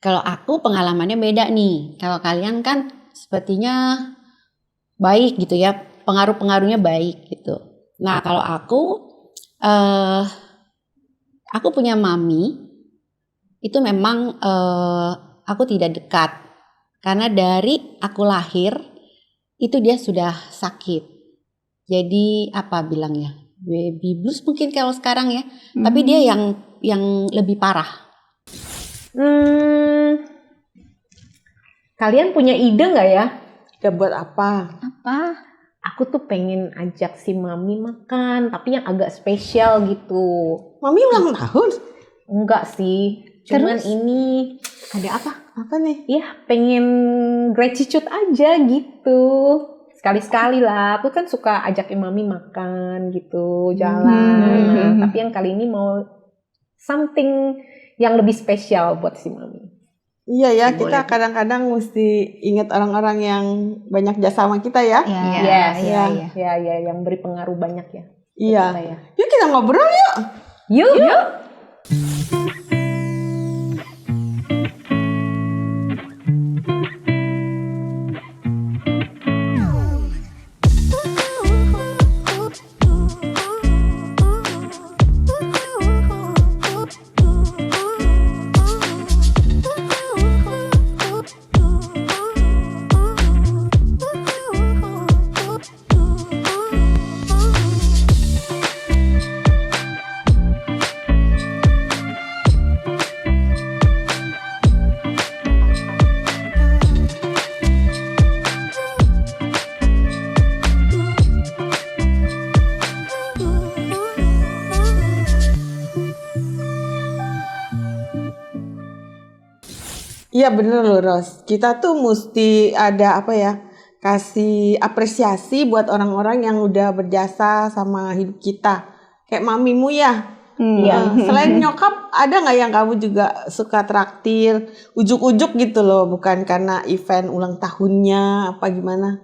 Kalau aku pengalamannya beda nih. Kalau kalian kan sepertinya baik gitu ya, pengaruh-pengaruhnya baik gitu. Nah kalau aku punya mami, itu memang aku tidak dekat. Karena dari aku lahir, itu dia sudah sakit. Jadi apa bilangnya? Baby blues mungkin kalau sekarang ya. Tapi dia yang lebih parah. Kalian punya ide nggak ya? Ide buat apa? Aku tuh pengen ajak si mami makan, tapi yang agak spesial gitu. Mami ulang tahun? Enggak sih, cuman Terus? ini ada apa? Apa nih? Ya pengen gratitude aja gitu. Sekali-sekali lah, aku kan suka ajakin mami makan gitu, jalan. Nah, tapi yang kali ini mau something yang lebih spesial buat si mami. Iya ya, Boleh. kita kadang-kadang mesti ingat orang-orang yang banyak jasa sama kita ya. Yes, ya, yang beri pengaruh banyak ya. Iya. Kita ya. Yuk kita ngobrol yuk. Yuk. Iya bener loh Ros. Kita tuh mesti ada apa ya? Kasih apresiasi buat orang-orang yang udah berjasa sama hidup kita. Kayak mamimu ya. Iya. Selain nyokap, ada nggak yang kamu juga suka traktir, ujuk-ujuk gitu loh, bukan karena event ulang tahunnya apa gimana?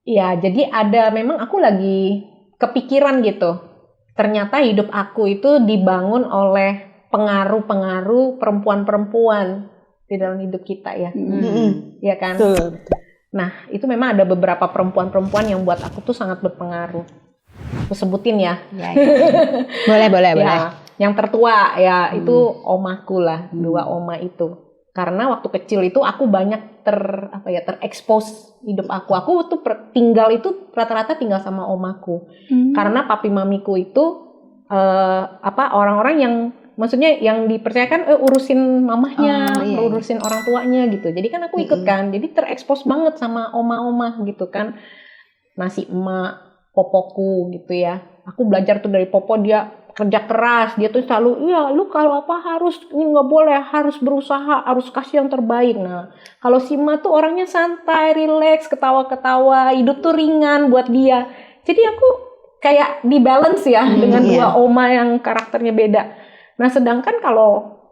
Iya, jadi memang aku lagi kepikiran gitu. Ternyata hidup aku itu dibangun oleh pengaruh-pengaruh perempuan-perempuan di dalam hidup kita ya. Iya kan? Betul. Nah, itu memang ada beberapa perempuan-perempuan yang buat aku tuh sangat berpengaruh. Aku sebutin ya. Boleh. Ya, yang tertua ya itu omaku lah, dua oma itu. Karena waktu kecil itu aku banyak terekspos hidup aku. Aku tuh tinggal itu rata-rata tinggal sama omaku. Karena papi mamiku itu orang-orang yang maksudnya yang dipercayakan urusin mamahnya, urusin orang tuanya gitu. Jadi kan aku ikut kan. Jadi terekspos banget sama oma-oma gitu kan. Nasi emak, popoku gitu ya. Aku belajar tuh dari popo, dia kerja keras, dia tuh selalu lu kalau apa harus ini nggak boleh, harus berusaha, harus kasih yang terbaik. Nah kalau si Ma tuh orangnya santai, relax, ketawa-ketawa, hidup tuh ringan buat dia. Jadi aku kayak di balance ya dengan dua oma yang karakternya beda. Nah sedangkan kalau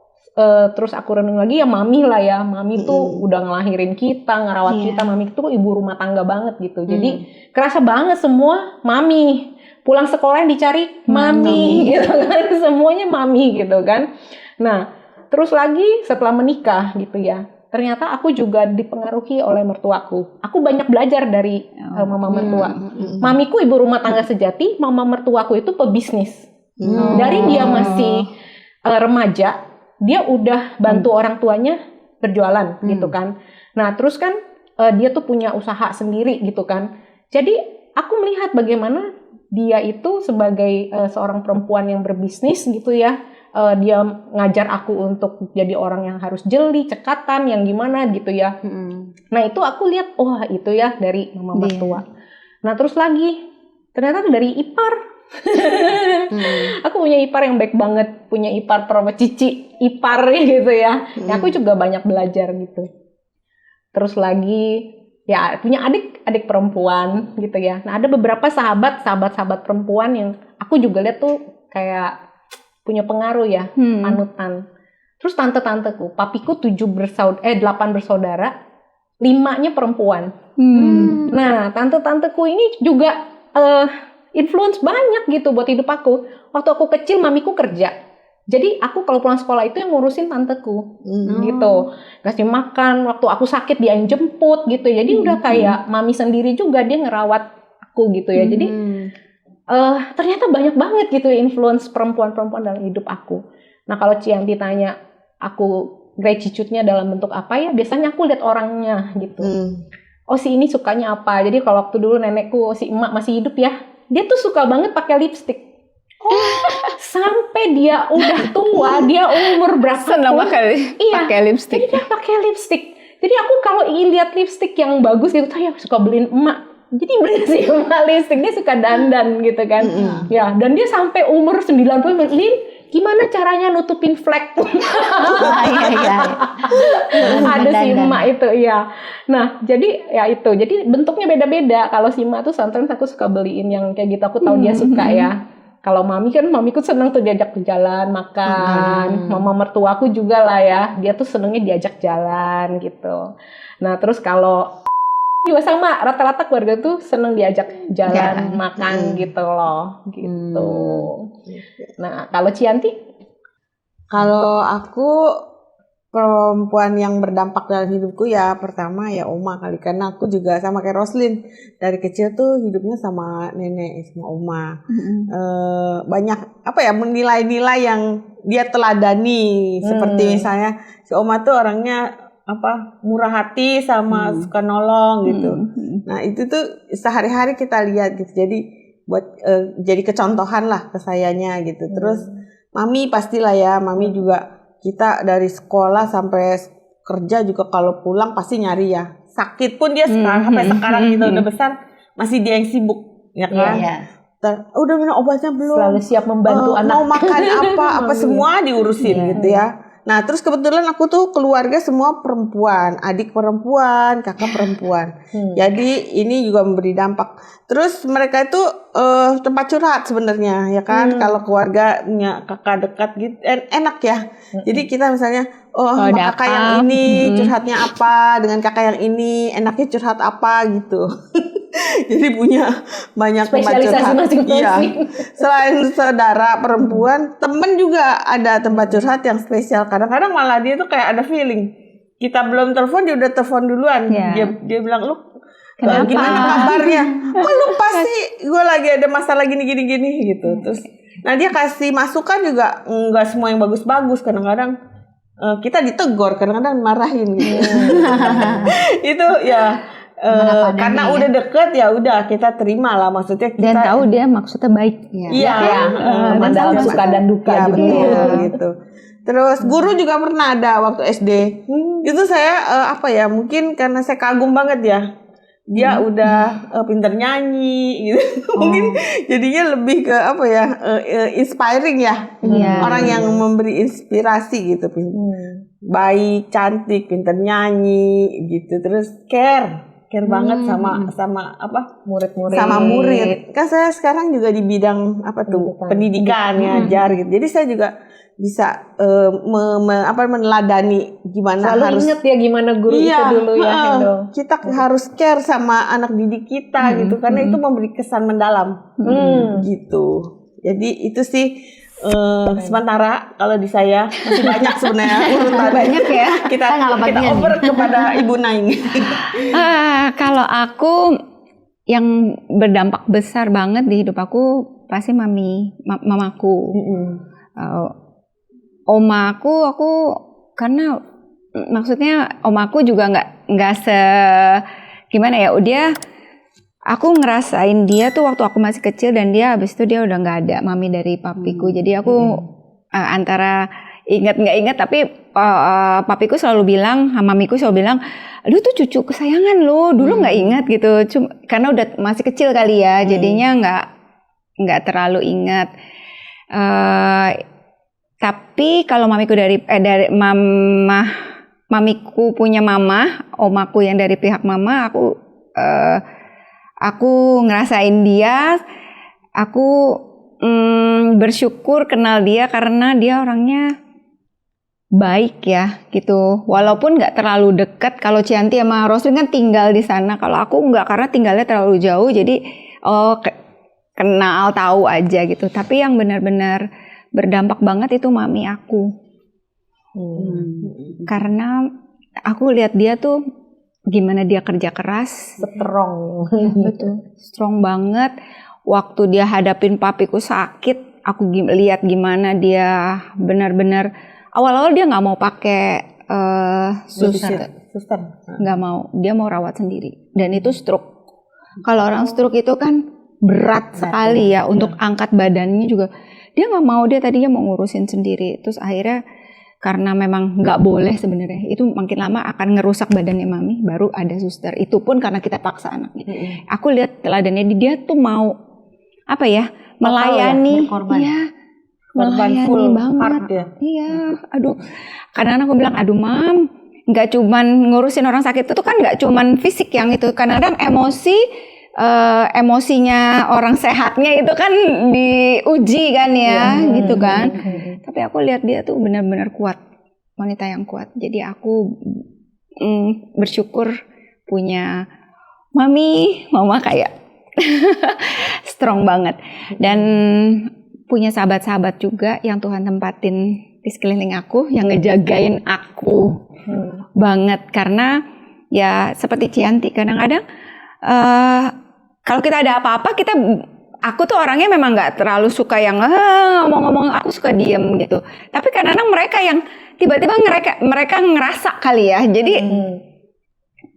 terus aku renung lagi ya mami lah ya, mami tuh udah ngelahirin kita, ngerawat kita, mami tuh ibu rumah tangga banget gitu. Jadi kerasa banget semua mami. Pulang sekolah yang dicari mami gitu kan, semuanya mami gitu kan. Nah terus lagi setelah menikah gitu ya, ternyata aku juga dipengaruhi oleh mertuaku. Aku banyak belajar dari mama mertua. Mamiku ibu rumah tangga sejati, mama mertuaku itu pebisnis. Dari dia masih remaja, dia udah bantu orang tuanya berjualan gitu kan. Nah terus kan dia tuh punya usaha sendiri gitu kan. Jadi aku melihat bagaimana dia itu sebagai seorang perempuan yang berbisnis gitu ya, dia ngajar aku untuk jadi orang yang harus jeli, cekatan, yang gimana gitu ya. Nah itu aku lihat, wah itu ya dari mama mertua. Nah terus lagi, ternyata dari ipar. Aku punya ipar yang baik banget, punya ipar cici ipar gitu ya. Aku juga banyak belajar gitu. Terus lagi ya punya adik perempuan gitu ya. Nah ada beberapa sahabat perempuan yang aku juga lihat tuh kayak punya pengaruh ya, panutan. Terus tante-tanteku, papiku 8 bersaudara, 5-nya perempuan. Nah tante-tanteku ini juga influence banyak gitu buat hidup aku. Waktu aku kecil mamiku kerja. Jadi aku kalau pulang sekolah itu yang ngurusin tanteku gitu, kasih makan. Waktu aku sakit dia yang jemput gitu. Jadi udah kayak mami sendiri juga, dia ngerawat aku gitu ya. Jadi ternyata banyak banget gitu influence perempuan-perempuan dalam hidup aku. Nah kalau Cianti tanya aku gratitude-nya dalam bentuk apa ya, biasanya aku lihat orangnya gitu. Oh si ini sukanya apa. Jadi kalau waktu dulu nenekku, si emak masih hidup ya, dia tuh suka banget pakai lipstik. Sampai dia udah tua, dia umur berapa senang pakai lipstik. Jadi dia pakai lipstik. Jadi aku kalau ingin lihat lipstik yang bagus gitu, ya suka beliin emak. Jadi beli si emak lipstik, dia suka dandan gitu kan. Ya, dan dia sampai umur 90, Lin, gimana caranya nutupin flek? Ada si emak itu, ya. Nah, jadi ya itu. Jadi bentuknya beda-beda. Kalau si emak tuh sometimes aku suka beliin yang kayak gitu. Aku tahu dia suka ya. Kalau mamiku seneng tuh diajak ke jalan, makan. Mama mertuaku juga lah ya. Dia tuh senengnya diajak jalan gitu. Nah, terus kalau juga sama, rata-rata keluarga tuh seneng diajak jalan, makan gitu loh. Gitu. Nah, kalau Cianti? Kalau aku perempuan yang berdampak dalam hidupku ya pertama ya oma kali, karena aku juga sama kayak Roslyn dari kecil tuh hidupnya sama nenek sama oma. Banyak apa ya nilai-nilai yang dia teladani, seperti misalnya si oma tuh orangnya apa murah hati sama suka nolong gitu. Nah itu tuh sehari-hari kita lihat gitu, jadi buat jadi kecontohan lah ke sayanya gitu. Terus mami pastilah ya, mami juga kita dari sekolah sampai kerja juga kalau pulang pasti nyari ya. Sakit pun dia sekarang sampai sekarang kita udah besar masih dia yang sibuk ya kan. Udah minum obatnya belum? Selalu siap membantu anak. Mau makan apa semua diurusin gitu ya. Nah terus kebetulan aku tuh keluarga semua perempuan, adik perempuan, kakak perempuan. Jadi ini juga memberi dampak. Terus mereka itu tempat curhat sebenarnya ya kan. Kalau keluarganya kakak dekat gitu enak ya. Jadi kita misalnya sama kakak yang ini curhatnya apa, dengan kakak yang ini enaknya curhat apa gitu. Jadi punya banyak tempat curhat. Iya. Selain saudara perempuan, temen juga ada tempat curhat yang spesial. Kadang-kadang malah dia tuh kayak ada feeling. Kita belum telepon, dia udah telepon duluan. Dia bilang, "Lu gimana kabarnya?" "Oh, lu pasti gue lagi ada masalah gini gitu." Terus nah dia kasih masukan juga enggak semua yang bagus-bagus. Kadang-kadang kita ditegur, kadang-kadang marahin gitu. Itu ya karena udah deket ya udah kita terima lah, maksudnya kita dan tahu dia maksudnya baik dalam suka dan duka ya, gitu. Terus guru juga pernah ada waktu SD. Itu saya mungkin karena saya kagum banget ya, dia udah pinter nyanyi gitu. Mungkin jadinya lebih ke inspiring ya, orang yang memberi inspirasi gitu. Baik, cantik, pinter nyanyi gitu, terus care banget sama murid-murid. Sama murid. Kan saya sekarang juga di bidang pendidikan ngajar gitu. Jadi saya juga bisa meneladani gimana selalu harus ingat ya gimana guru itu dulu ya. Kita harus care sama anak didik kita gitu, karena itu memberi kesan mendalam gitu. Jadi itu sih sementara kalau di saya masih banyak sebenarnya urutan. Banyak ya. Kita over kepada Ibu Naing. Kalau aku yang berdampak besar banget di hidup aku pasti mamaku. Omaku aku karena maksudnya omaku juga nggak gimana ya, aku ngerasain dia tuh waktu aku masih kecil, dan dia habis itu dia udah nggak ada, mami dari papiku. Jadi aku antara ingat nggak ingat, tapi papiku selalu bilang, mamiku selalu bilang, lu tuh cucu kesayangan lu, dulu nggak ingat gitu, karena udah masih kecil kali ya, jadinya nggak terlalu ingat. Tapi kalau mamiku dari mamiku punya mama, omaku yang dari pihak mama, aku ngerasain dia, aku bersyukur kenal dia karena dia orangnya baik ya gitu. Walaupun nggak terlalu dekat. Kalau Cianti sama Roslyn kan tinggal di sana, kalau aku nggak, karena tinggalnya terlalu jauh. Jadi kenal tahu aja gitu. Tapi yang benar-benar berdampak banget itu mami aku. Karena aku lihat dia tuh gimana dia kerja keras. Strong. Betul, strong banget. Waktu dia hadapin papiku sakit, aku lihat gimana dia benar-benar awal-awal dia nggak mau pakai suster, nggak mau, dia mau rawat sendiri. Dan itu stroke. Kalau orang stroke itu kan berat sekali ya untuk angkat badannya juga. Dia nggak mau, dia tadinya mau ngurusin sendiri. Terus akhirnya karena memang nggak boleh sebenarnya, itu makin lama akan ngerusak badannya mami. Baru ada suster. Itu pun karena kita paksa anaknya. Aku lihat teladannya dia tuh mau apa ya, melayani, ya, melayani banget. Iya, aduh. Kadang-kadang aku bilang, aduh mam, nggak cuman ngurusin orang sakit itu kan nggak cuman fisik yang itu, kadang-kadang emosinya orang sehatnya itu kan diuji kan ya, gitu kan. Tapi aku lihat dia tuh benar-benar kuat, wanita yang kuat. Jadi aku bersyukur punya mama kayak strong banget, dan punya sahabat-sahabat juga yang Tuhan tempatin di sekeliling aku yang ngejagain aku banget. Karena ya seperti Cianti, kadang-kadang kalau kita ada apa-apa aku tuh orangnya memang nggak terlalu suka yang ngomong-ngomong, aku suka diem gitu. Tapi kadang-kadang mereka yang tiba-tiba mereka ngerasa kali ya, jadi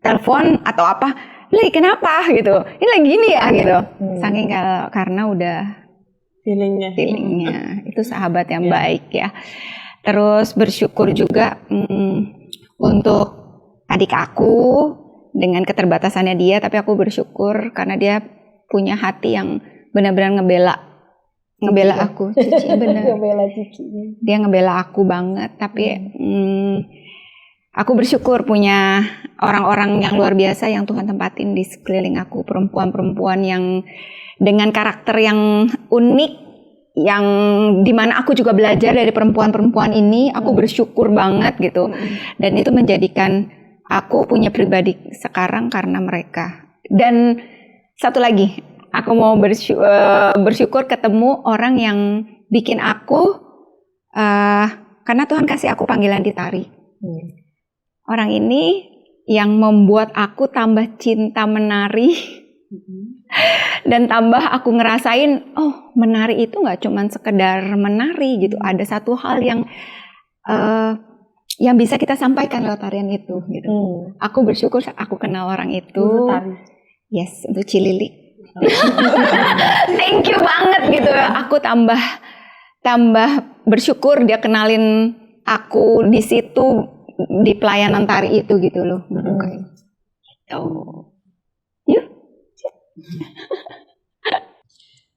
telepon atau apa, lagi kenapa gitu, ini lagi gini ya gitu. Saking karena udah feelingnya itu sahabat yang baik ya. Terus bersyukur juga untuk adik aku dengan keterbatasannya dia, tapi aku bersyukur karena dia punya hati yang benar-benar ngebela aku. Cici benar. Dia ngebela aku banget, tapi aku bersyukur punya orang-orang yang luar biasa yang Tuhan tempatin di sekeliling aku, perempuan-perempuan yang dengan karakter yang unik, yang dimana aku juga belajar dari perempuan-perempuan ini. Aku bersyukur banget gitu, dan itu menjadikan aku punya pribadi sekarang karena mereka. Dan satu lagi, aku mau bersyukur ketemu orang yang bikin aku, karena Tuhan kasih aku panggilan di tari. Orang ini yang membuat aku tambah cinta menari. Dan tambah aku ngerasain, oh menari itu gak cuman sekedar menari gitu. Ada satu hal yang bisa kita sampaikan lewat tarian itu gitu. Aku bersyukur aku kenal orang itu. Yes, untuk Cilili. Thank you banget gitu. Aku tambah bersyukur dia kenalin aku di situ, di pelayanan tari itu gitu loh. Gitu. Yuk.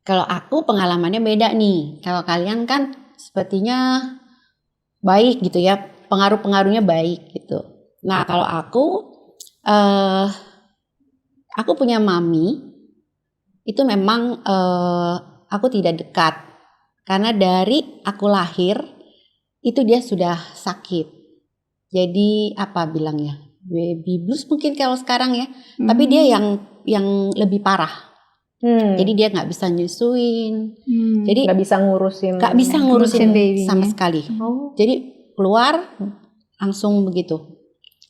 Kalau aku pengalamannya beda nih. Kalau kalian kan sepertinya baik gitu ya, pengaruh-pengaruhnya baik gitu. Nah kalau aku punya mami, itu memang aku tidak dekat. Karena dari aku lahir, itu dia sudah sakit. Jadi apa bilangnya, baby blues mungkin kalau sekarang ya. Tapi dia yang lebih parah. Jadi dia nggak bisa nyusuin, jadi nggak bisa ngurusin baby sama sekali. Jadi keluar langsung begitu,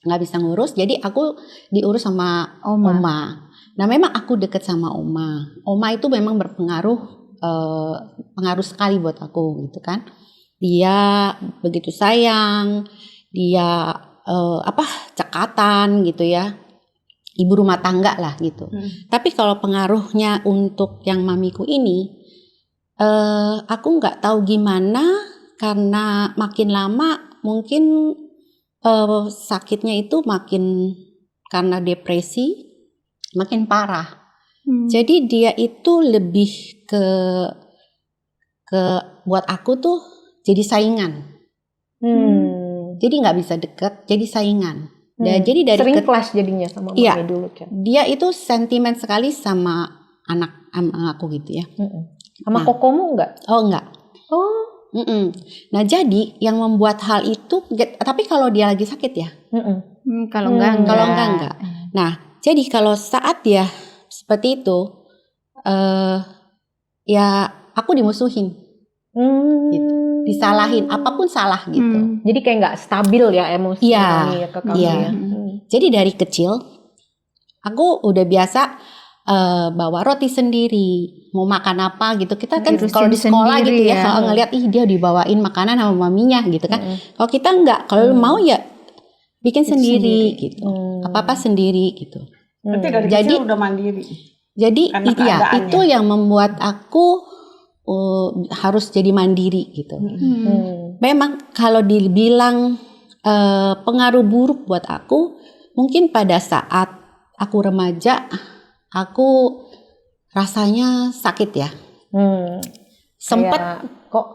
nggak bisa ngurus. Jadi aku diurus sama oma. Nah memang aku deket sama oma. Oma itu memang berpengaruh, pengaruh sekali buat aku gitu kan. Dia begitu sayang, dia cekatan gitu ya. Ibu rumah tangga lah gitu. Tapi kalau pengaruhnya untuk yang mamiku ini, aku nggak tahu gimana, karena makin lama mungkin sakitnya itu makin karena depresi makin parah. Jadi dia itu lebih ke buat aku tuh jadi saingan. Jadi nggak bisa deket, jadi saingan. Jadi dari sering clash jadinya sama mami dulu kan. Dia itu sentimen sekali sama anak aku gitu ya. Sama kokomu enggak? Oh enggak. Nah jadi yang membuat hal itu, tapi kalau dia lagi sakit ya. Kalau enggak. Nah jadi kalau saat dia seperti itu, ya aku dimusuhin. Gitu. Disalahin, apapun salah gitu. Jadi kayak nggak stabil ya emosi mami ya ke kamu ya. Jadi dari kecil aku udah biasa bawa roti sendiri, mau makan apa gitu. Kita kan Diurusin kalau di sekolah sendiri gitu ya, ngelihat dia dibawain makanan sama maminya gitu kan. Kalau kita enggak, kalau mau ya bikin sendiri gitu. Apa-apa sendiri gitu. Berarti dari Jadi kecil udah mandiri. Jadi Karena iya, keadaannya. itu yang membuat aku harus jadi mandiri gitu. Memang kalau dibilang pengaruh buruk buat aku, mungkin pada saat aku remaja, aku rasanya sakit ya. Sempet Kayak, kok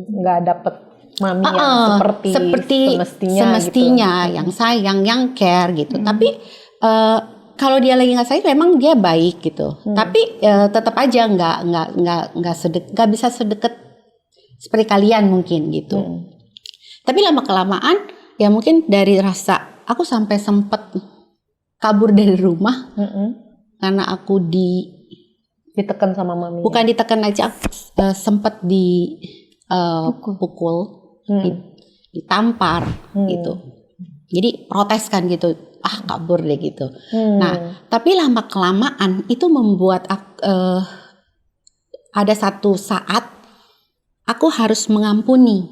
nggak dapet mami yang seperti semestinya gitu. Yang sayang, yang care gitu. Tapi kalau dia lagi nggak sayang, memang dia baik gitu. Tapi tetap aja nggak bisa sedekat seperti kalian mungkin gitu. Tapi lama kelamaan ya mungkin dari rasa aku sampai sempet kabur dari rumah karena aku ditekan sama mami. Bukan ditekan aja, sempet pukul, ditampar gitu. Jadi protes kan gitu. Kabur deh gitu. Nah, tapi lama kelamaan itu membuat ada satu saat aku harus mengampuni.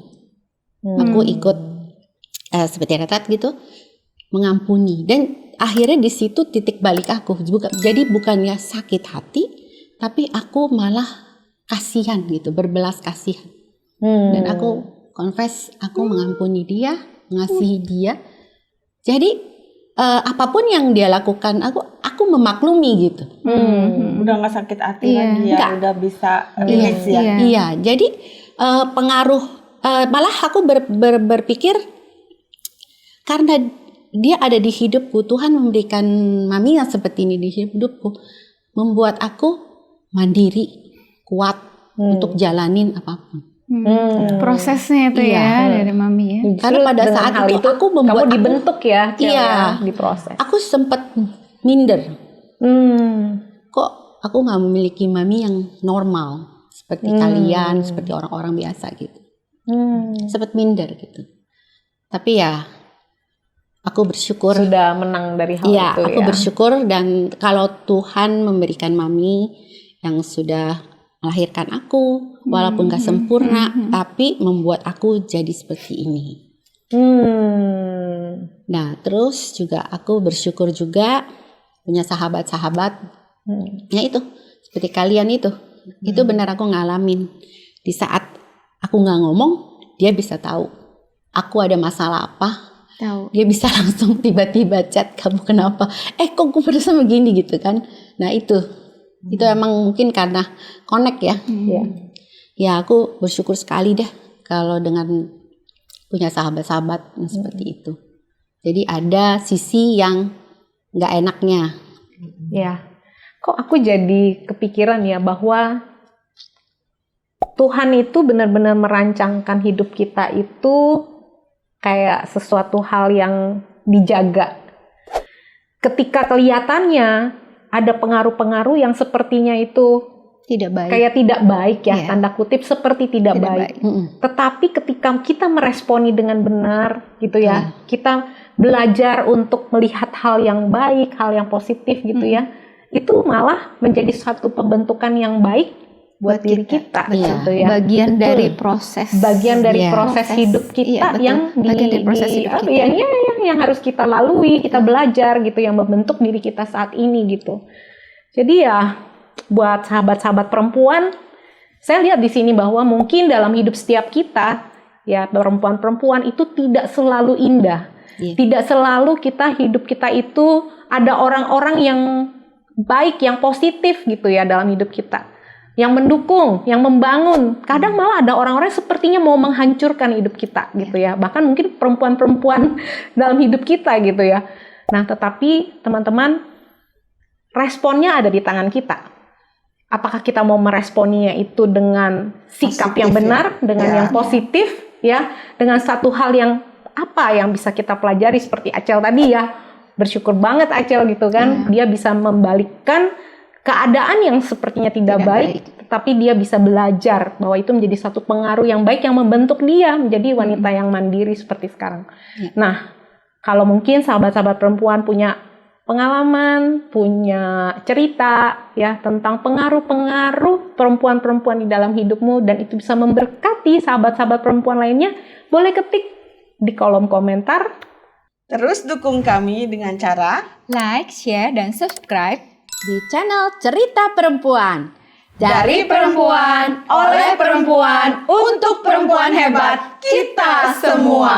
Aku ikut seperti retret gitu, mengampuni. Dan akhirnya di situ titik balik aku. Jadi bukannya sakit hati, tapi aku malah kasihan gitu, berbelas kasihan. Dan aku confess, aku mengampuni dia, mengasihi dia. Jadi apapun yang dia lakukan, aku memaklumi gitu. Udah nggak sakit hati lagi ya, udah bisa rilis ya. Iya, jadi pengaruh malah aku berpikir karena dia ada di hidupku, Tuhan memberikan mami yang seperti ini di hidupku, membuat aku mandiri, kuat untuk jalanin apapun. Prosesnya itu ya dari mami ya. Karena pada saat itu aku membuat kamu dibentuk ya, diproses. Aku sempat minder. Kok aku nggak memiliki mami yang normal seperti kalian, seperti orang-orang biasa gitu. Sempat minder gitu. Tapi ya aku bersyukur sudah menang dari hal itu ya. Aku bersyukur, dan kalau Tuhan memberikan mami yang sudah melahirkan aku, walaupun gak sempurna, tapi membuat aku jadi seperti ini. Nah, terus juga aku bersyukur juga punya sahabat-sahabat, ya itu, seperti kalian itu benar aku ngalamin. Di saat aku gak ngomong, dia bisa tahu aku ada masalah apa. Dia bisa langsung tiba-tiba chat, kamu kenapa? Kok gue bersama gini gitu kan. Nah itu emang mungkin karena connect ya. Ya aku bersyukur sekali deh kalau dengan punya sahabat-sahabat yang seperti itu. Jadi ada sisi yang gak enaknya. Ya, kok aku jadi kepikiran ya bahwa Tuhan itu benar-benar merancangkan hidup kita itu kayak sesuatu hal yang dijaga. Ketika kelihatannya ada pengaruh-pengaruh yang sepertinya itu tidak baik. Kayak tidak baik ya, tanda kutip seperti tidak baik. Tetapi ketika kita meresponi dengan benar gitu ya, kita belajar untuk melihat hal yang baik, hal yang positif gitu ya, itu malah menjadi satu pembentukan yang baik buat diri kita gitu ya. Bagian dari proses. Bagian dari proses hidup kita yang yang harus kita lalui, kita belajar gitu, yang membentuk diri kita saat ini gitu. Jadi ya buat sahabat-sahabat perempuan, saya lihat di sini bahwa mungkin dalam hidup setiap kita ya, perempuan-perempuan itu tidak selalu indah. Tidak selalu hidup kita itu ada orang-orang yang baik, yang positif gitu ya dalam hidup kita. Yang mendukung, yang membangun. Kadang malah ada orang-orang sepertinya mau menghancurkan hidup kita gitu ya. Bahkan mungkin perempuan-perempuan dalam hidup kita gitu ya. Nah, tetapi teman-teman, responnya ada di tangan kita. Apakah kita mau meresponinya itu dengan sikap positif yang benar, dengan yang positif ya, dengan satu hal yang apa yang bisa kita pelajari seperti Acel tadi ya. Bersyukur banget Acel gitu kan. Dia bisa membalikkan keadaan yang sepertinya tidak baik tapi dia bisa belajar bahwa itu menjadi satu pengaruh yang baik yang membentuk dia menjadi wanita yang mandiri seperti sekarang. Nah, kalau mungkin sahabat-sahabat perempuan punya pengalaman, punya cerita ya tentang pengaruh-pengaruh perempuan-perempuan di dalam hidupmu dan itu bisa memberkati sahabat-sahabat perempuan lainnya, boleh ketik di kolom komentar. Terus dukung kami dengan cara Like, share, dan subscribe Di channel Cerita Perempuan. dari perempuan, oleh perempuan, untuk perempuan hebat kita semua.